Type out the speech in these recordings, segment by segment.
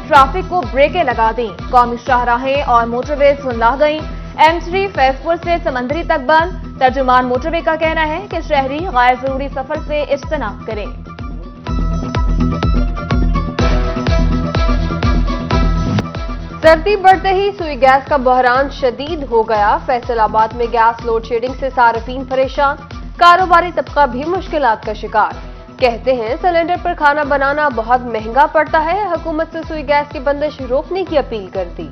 Traffic को ब्रेकें लगा दी। कौमी शाहराहें और मोटरवे धुंधला गईं। M3 फैजपुर से समंदरी तक बंद। तर्जुमान मोटरवे का कहना है कि शहरी गैर जरूरी सफर से इज्तनाब करें। सर्दी बढ़ते ही सुई गैस का बहरान शदीद हो गया। फैसलाबाद में गैस लोड शेडिंग से सार्फिन परेशान, कारोबारी तबका भी मुश्किलात का शिकार। कहते हैं सिलेंडर पर खाना बनाना बहुत महंगा पड़ता है। हुकूमत से सुई गैस की बंदिश रोकने की अपील कर दी।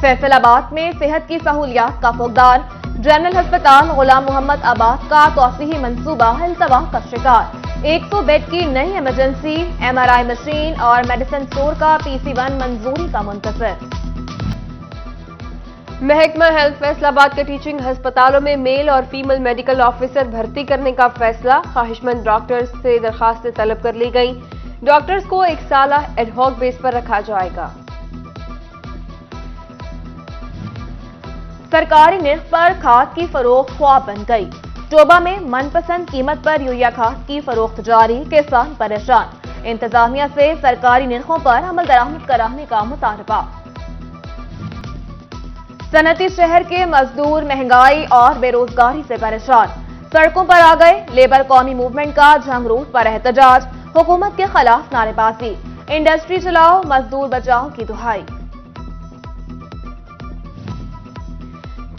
फैसलाबाद में सेहत की सहूलियात का फुकदार। जनरल अस्पताल गुलाम मोहम्मद आबाद का तौसीही मंसूबा इल्तवा का शिकार। 100 बेड की नई इमरजेंसी, MRI मशीन और मेडिसिन स्टोर का PC1 मंजूरी का मुंतजर। महकमा हेल्थ फैसलाबाद के टीचिंग अस्पतालों में मेल और फीमेल मेडिकल ऑफिसर भर्ती करने का फैसला। ख्वाहिशमंद डॉक्टर्स से दरखास्तें तलब कर ली गई। डॉक्टर्स को 1 साल एडहॉक बेस पर रखा जाएगा। सरकारी निर्ख पर खाद की फरोख्त ख्वाब बन गई। टोबा में मनपसंद कीमत पर यूरिया खाद की फरोख्त जारी, किसान परेशान। इंतजामिया से सरकारी निर्खों पर अमल दरामद कराने का मुतालबा। सनती शहर के मजदूर महंगाई और बेरोजगारी से परेशान, सड़कों पर आ गए। लेबर कौमी मूवमेंट का जंग रूट पर एहतजाज, हुकूमत के खिलाफ नारेबाजी। इंडस्ट्री चलाओ मजदूर बचाओ की दुहाई।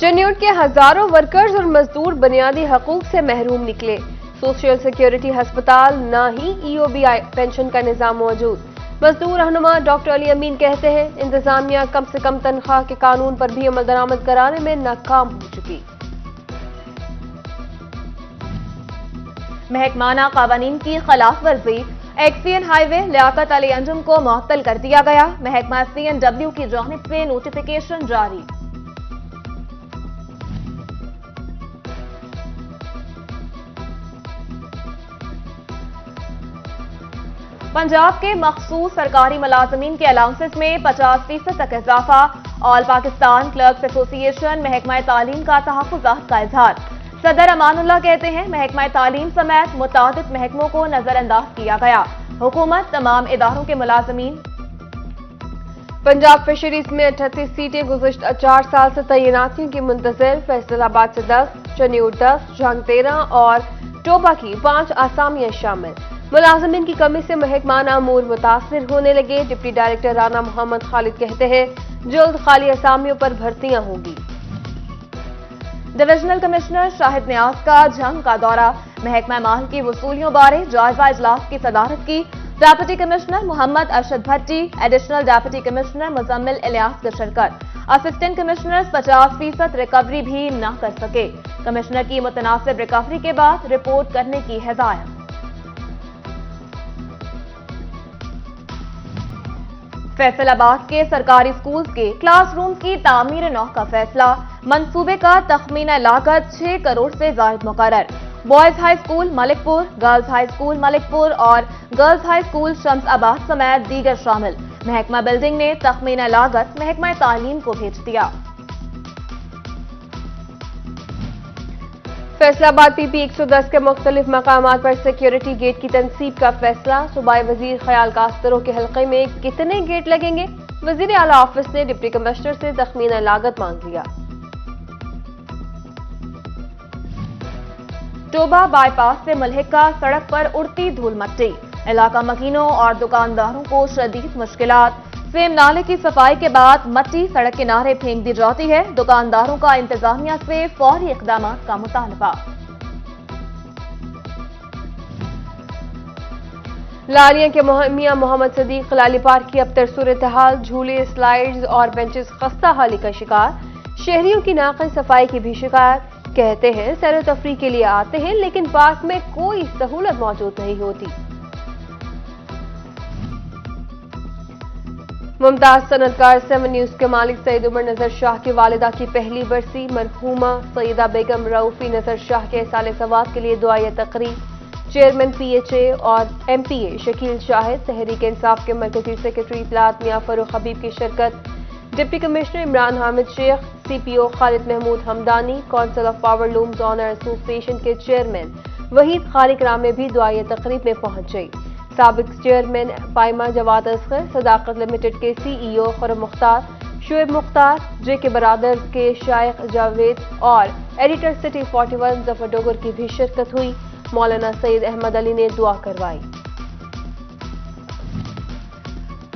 चन्योट के हजारों वर्कर्स और मजदूर बुनियादी हकूक से महरूम निकले। सोशल सिक्योरिटी अस्पताल न ही EOB पेंशन का निजाम मौजूद। मजदूर रहनुमा डॉक्टर अली अमीन कहते हैं इंतजामिया कम से कम तनख्वाह के कानून पर भी अमल दरामद कराने में नाकाम हो चुकी। महकमाना कानून की खिलाफ वर्जी, एक्सीएन हाईवे लियाकत अली अंजुम को मुअत्तल कर दिया गया। महकमा CNW की जानिब से नोटिफिकेशन जारी। पंजाब के मखसूस सरकारी मुलाजमीन के अलाउंसेस में 50% तक इजाफा। ऑल पाकिस्तान क्लर्क्स एसोसिएशन महकमा तालीम का तहफ़्फ़ुज़ात का इजहार। सदर अमानुल्लाह कहते हैं महकमा तालीम समेत मुतादिद महकमों को नजरअंदाज किया गया। हुकूमत तमाम इदारों के मुलाजमीन। पंजाब फिशरीज में 38 सीटें गुज़श्ता 4 साल से तैनातियों की मुंतज़र। फैसलाबाद से 10, चन्योट 10, जंग 13 और टोबा की 5 आसामियां शामिल। मुलाजमीन की कमी से महकमाना अमूर मुतासिर होने लगे। डिप्टी डायरेक्टर राना मोहम्मद खालिद कहते हैं जल्द खाली असामियों पर भर्तियां होंगी। डिविजनल कमिश्नर शाहिद नियाज का जंग का दौरा। महकमा माल की वसूलियों बारे जायजा इजलास की सदारत की। Deputy commissioner Mohammad Arshad Bhatti, additional deputy commissioner Muzammil Ilyas की शिरकत। असिस्टेंट कमिश्नर्स 50% रिकवरी भी न कर सके। कमिश्नर की मुतनासिब रिकवरी के बाद रिपोर्ट करने की हिदायत। फैसलाबाद के सरकारी स्कूल के क्लासरूम की तामीर नौ का फैसला। मंसूबे का तखमीना लागत 6 करोड़ से जायद मुकर्रर। Boys high school Malikpur, girls high school Malikpur और गर्ल्स हाई स्कूल शम्स-आबाद समेत दीगर शामिल। महकमा बिल्डिंग ने तखमीना लागत महकमा तालीम को भेज दिया। फैसलाबाद PP 110 के मुख्तलिफ मकामात पर सिक्योरिटी गेट की तनसीब का फैसला। सूबाई वजीर ख्याल कास्तरों के हल्के में कितने गेट लगेंगे, वजीर आला ऑफिस ने डिप्टी कमिश्नर से तखमीना लागत मांग लिया। टोबा बाईपास से मुल्हिका सड़क पर उड़ती धूल मट्टी। इलाका मकीनों और दुकानदारों को शदीद मुश्किलात। सेम नाले की सफाई के बाद मट्टी सड़क किनारे फेंक दी जाती है। दुकानदारों का इंतजामिया से फौरी इक़दाम का मुतालबा। लालिया के मियां मोहम्मद सदीक लाली पार्क की अबतर सूरत हाल, झूले, स्लाइड्स और बेंचेस खस्ता हाली का शिकार। शहरियों की नाक़िस सफाई की भी शिकायत। कहते हैं सैर तफरीह के लिए आते हैं लेकिन पार्क में कोई सहूलत मौजूद नहीं होती। मुमताज सनतकार 7 न्यूज के मालिक सईद उमर नजर शाह की वालिदा की पहली बरसी। मरहूमा सईदा बेगम रऊफी नजर शाह के साले सवाब के लिए दुआए तकरीब। चेयरमैन PHA और MPA शकील शाहिद, तहरीक इंसाफ के मरकजी सेक्रेटरी इत्तलात मियां फरूख हबीब की शिरकत। Deputy commissioner Imran Hamid Sheikh, CPO Khalid Mahmood Hamdani, council of power looms owner association के चेयरमैन وحید خالق رامے بھی دعائیہ تقریب میں پہنچے۔ سابق چیئرمین پائمہ جواد اصغر، صداقت لمیٹڈ کے سی ای او خرم مختار، شعیب مختار، جے کے برادرز کے شائخ جاوید اور ایڈیٹر سٹی 41 ظفر ڈوگر کی بھی شرکت ہوئی۔ مولانا سید احمد علی نے دعا کروائی۔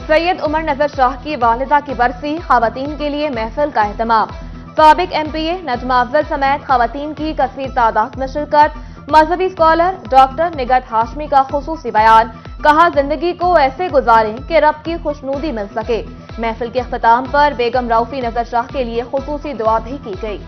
سید عمر نظر شاہ کی والدہ کی برسی، خواتین کے لیے محفل کا اہتمام۔ سابق ایم پی اے نجمہ افضل سمیت خواتین کی کثیر تعداد میں شرکت۔ مذہبی اسکالر ڈاکٹر نگہت ہاشمی کا خصوصی بیان، کہا زندگی کو ایسے گزاریں کہ رب کی خوشنودی مل سکے۔ محفل کے اختتام پر بیگم رؤفی نظر شاہ کے لیے خصوصی دعا بھی کی گئی۔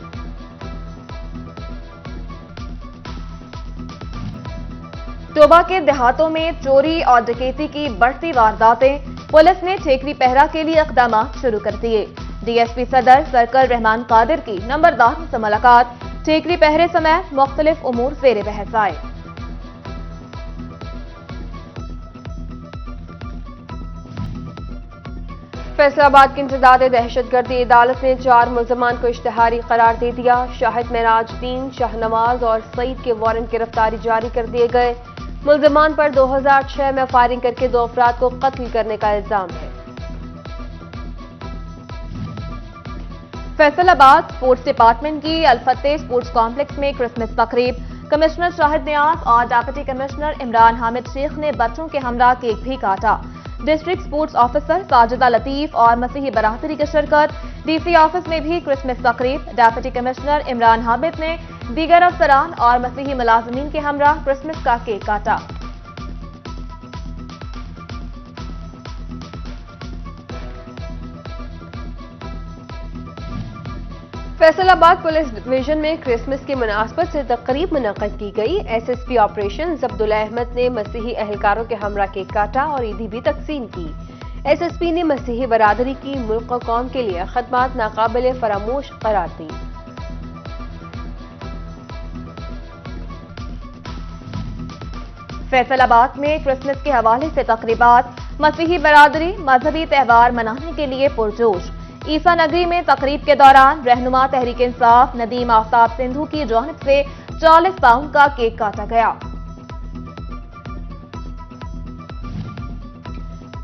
توبہ کے دیہاتوں میں چوری اور ڈکیتی کی بڑھتی وارداتیں، پولیس نے ٹھیکری پہرا کے لیے اقدامات شروع کر دیے۔ ڈی ایس پی صدر سرکل رحمان قادر کی نمبرداروں سے ملاقات، ٹھیکری پہرے سمیت مختلف امور زیر بحث آئے۔ فیصل آباد کی انسداد دہشت گردی عدالت نے 4 ملزمان کو اشتہاری قرار دے دیا۔ شاہد معراج الدین، شاہ نواز اور سعید کے وارنٹ گرفتاری جاری کر دیے گئے۔ ملزمان پر 2006 میں فائرنگ کر کے 2 افراد کو قتل کرنے کا الزام ہے۔ فیصل آباد اسپورٹس ڈپارٹمنٹ کی الفتح اسپورٹس کمپلیکس میں کرسمس تقریب، کمشنر شاہد نیاز اور ڈپٹی کمشنر عمران حامد شیخ نے بچوں کے ہمراہ کیک بھی کاٹا۔ ڈسٹرکٹ اسپورٹس آفیسر ساجدہ لطیف اور مسیحی برادری کی شرکت۔ ڈی سی آفس میں بھی کرسمس تقریب، ڈپٹی کمشنر عمران حامد نے دیگر افسران اور مسیحی ملازمین کے ہمراہ کرسمس کا کیک کاٹا۔ فیصل آباد پولیس ڈویژن میں کرسمس کی مناسبت سے تقریب منعقد کی گئی۔ ایس ایس پی آپریشن عبداللہ احمد نے مسیحی اہلکاروں کے ہمراہ کیک کاٹا اور عیدی بھی تقسیم کی۔ ایس ایس پی نے مسیحی برادری کی ملک و قوم کے لیے خدمات ناقابل فراموش قرار دی۔ فیصل آباد میں کرسمس کے حوالے سے تقریبات، مسیحی برادری مذہبی تہوار منانے کے لیے پرجوش۔ عیسیٰ نگری میں تقریب کے دوران رہنما تحریک انصاف ندیم آفتاب سندھو کی جانب سے 40 پاؤنڈ کا کیک کاٹا گیا۔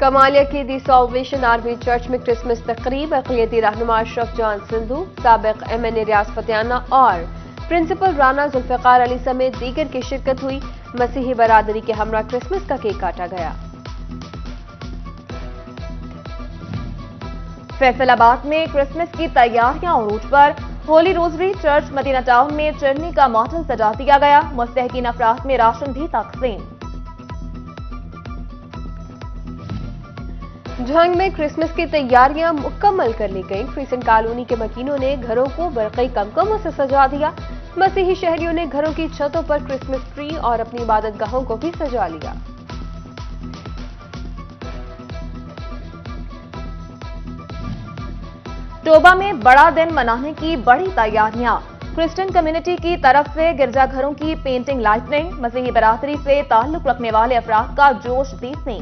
کمالیہ کی دی سالویشن آرمی چرچ میں کرسمس تقریب، اقلیتی رہنما اشرف جان سندھو، سابق ایم این اے ریاض فتیانہ اور پرنسپل رانا ذوالفقار علی سمیت دیگر کی شرکت ہوئی۔ مسیحی برادری کے ہمراہ کرسمس کا کیک کاٹا گیا۔ فیصل آباد میں کرسمس کی تیاریاں عروج پر، ہولی روزری چرچ مدینہ ٹاؤن میں چرنی کا ماڈل سجا دیا گیا، مستحقین افراد میں راشن بھی تقسیم۔ جھنگ میں کرسمس کی تیاریاں مکمل کر لی گئیں۔ کریسنٹ کالونی کے مکینوں نے گھروں کو برقی کمکموں سے سجا دیا۔ مسیحی شہریوں نے گھروں کی چھتوں پر کرسمس ٹری اور اپنی عبادت گاہوں کو بھی سجا لیا۔ توبہ میں بڑا دن منانے کی بڑی تیاریاں، کرسچن کمیونٹی کی طرف سے گرجا گھروں کی پینٹنگ لائٹنگ، مسیحی برادری سے تعلق رکھنے والے افراد کا جوش دیسنی۔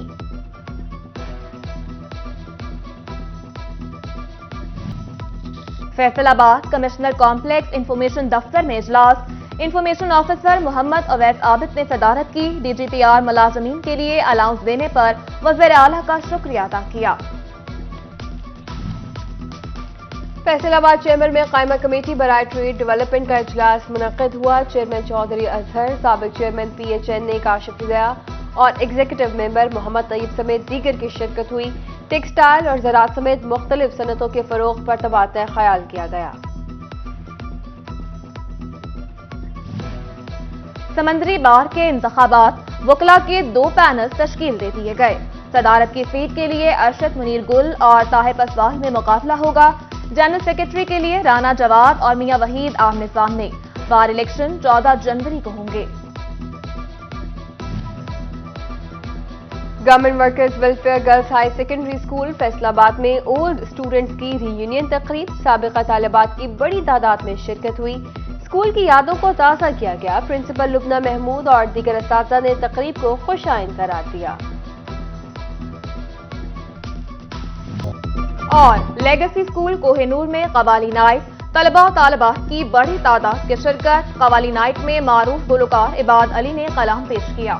فیصل آباد کمشنر کمپلیکس انفارمیشن دفتر میں اجلاس، انفارمیشن آفیسر محمد اویس عابد نے صدارت کی، ڈی جی پی آر ملازمین کے لیے الاؤنس دینے پر وزیر اعلیٰ کا شکریہ ادا کیا۔ فیصل آباد چیمبر میں قائمہ کمیٹی برائے ٹریڈ ڈیولپمنٹ کا اجلاس منعقد ہوا۔ چیئرمین چودھری اظہر، سابق چیئرمین پی ایچ این نے کاشف ضیاء اور ایگزیکٹو ممبر محمد طیب سمیت دیگر کی شرکت ہوئی۔ ٹیکسٹائل اور زراعت سمیت مختلف صنعتوں کے فروغ پر تبادلہ خیال کیا گیا۔ سمندری بار کے انتخابات، وکلاء کے 2 پینل تشکیل دے دیے گئے۔ صدارت کی سیٹ کے لیے ارشد منیر گل اور طاہر اسوال میں مقابلہ ہوگا۔ جنرل سیکرٹری کے لیے رانا جواد اور میاں وحید آمنے سامنے۔ بار الیکشن 14 جنوری کو ہوں گے۔ Government workers welfare girls high secondary school Faisal آباد میں اولڈ اسٹوڈنٹس کی ری یونین تقریب، سابقہ طالبات کی بڑی تعداد میں شرکت ہوئی۔ اسکول کی یادوں کو تازہ کیا گیا۔ پرنسپل لبنہ محمود اور دیگر اساتذہ نے تقریب کو خوش آئند قرار دیا۔ اور لیگسی اسکول کوہ نور میں قوالی نائٹ، طلبہ و طالبات کی بڑی تعداد کی شرکت، قوالی نائٹ میں معروف گلوکار عباد علی نے کلام پیش کیا۔